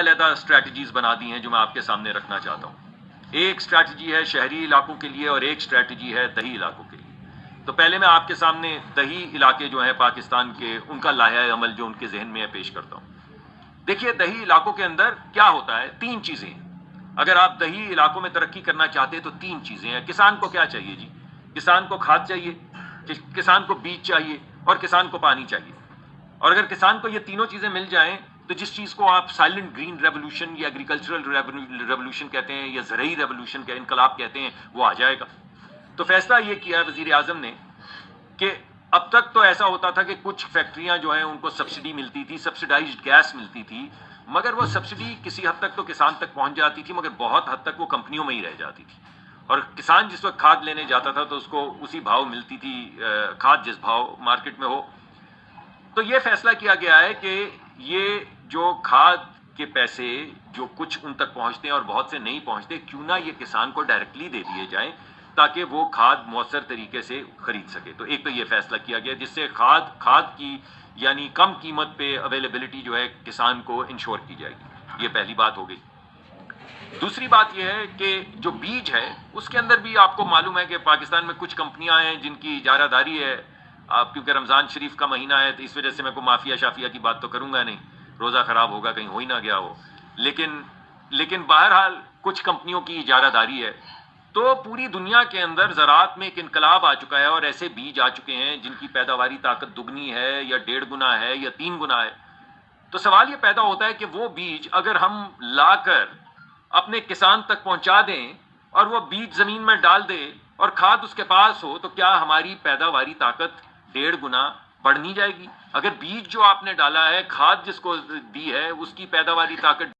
علیحدہ اسٹریٹجیز بنا دی ہیں جو میں آپ کے سامنے رکھنا چاہتا ہوں. ایک اسٹریٹجی ہے شہری علاقوں کے لیے اور ایک اسٹریٹجی ہے دیہی علاقوں کے لیے. تو پہلے میں آپ کے سامنے دیہی علاقے جو ہیں پاکستان کے ان کا لائحہ عمل جو ان کے ذہن میں ہے پیش کرتا ہوں. دیکھیے دیہی علاقوں کے اندر کیا ہوتا ہے، تین چیزیں ہیں. اگر آپ دیہی علاقوں میں ترقی کرنا چاہتے ہیں تو تین چیزیں ہیں. کسان کو کیا چاہیے جی؟ کسان کو کھاد چاہیے، کسان کو بیج چاہیے اور کسان کو پانی چاہیے. اور اگر کسان کو یہ تینوں چیزیں مل جائیں تو جس چیز کو آپ سائلنٹ گرین ریولوشن یا ایگریکلچرل ریولوشن کہتے ہیں یا زرعی ریولوشن کا انقلاب کہتے ہیں وہ آ جائے گا. تو فیصلہ یہ کیا ہے وزیر اعظم نے کہ اب تک تو ایسا ہوتا تھا کہ کچھ فیکٹریاں جو ہیں ان کو سبسڈی ملتی تھی، سبسڈائزڈ گیس ملتی تھی، مگر وہ سبسڈی کسی حد تک تو کسان تک پہنچ جاتی تھی، مگر بہت حد تک وہ کمپنیوں میں ہی رہ جاتی تھی. اور کسان جس وقت کھاد لینے جاتا تھا تو اس کو اسی بھاؤ ملتی تھی کھاد جس بھاؤ مارکیٹ میں ہو. تو یہ فیصلہ کیا گیا ہے کہ یہ جو کھاد کے پیسے جو کچھ ان تک پہنچتے ہیں اور بہت سے نہیں پہنچتے، کیوں نہ یہ کسان کو ڈائریکٹلی دے دیے جائیں تاکہ وہ کھاد مؤثر طریقے سے خرید سکے. تو ایک تو یہ فیصلہ کیا گیا جس سے کھاد کی یعنی کم قیمت پہ اویلیبلٹی جو ہے کسان کو انشور کی جائے گی. یہ پہلی بات ہو گئی. دوسری بات یہ ہے کہ جو بیج ہے اس کے اندر بھی آپ کو معلوم ہے کہ پاکستان میں کچھ کمپنیاں ہیں جن کی اجارہ داری ہے. آپ کیونکہ رمضان شریف کا مہینہ ہے تو اس وجہ سے میں کوئی مافیا شافیا کی بات تو کروں گا نہیں، روزہ خراب ہوگا کہیں ہو ہی نہ گیا ہو. لیکن بہرحال کچھ کمپنیوں کی اجارہ داری ہے. تو پوری دنیا کے اندر زراعت میں ایک انقلاب آ چکا ہے اور ایسے بیج آ چکے ہیں جن کی پیداواری طاقت دگنی ہے یا 1.5 گنا ہے یا 3 گنا ہے. تو سوال یہ پیدا ہوتا ہے کہ وہ بیج اگر ہم لا کر اپنے کسان تک پہنچا دیں اور وہ بیج زمین میں ڈال دے اور کھاد اس کے پاس ہو تو کیا ہماری پیداواری طاقت 1.5 گنا بڑھ نہیں جائے گی؟ اگر بیج جو آپ نے ڈالا ہے، کھاد جس کو دی ہے، اس کی پیداواری طاقت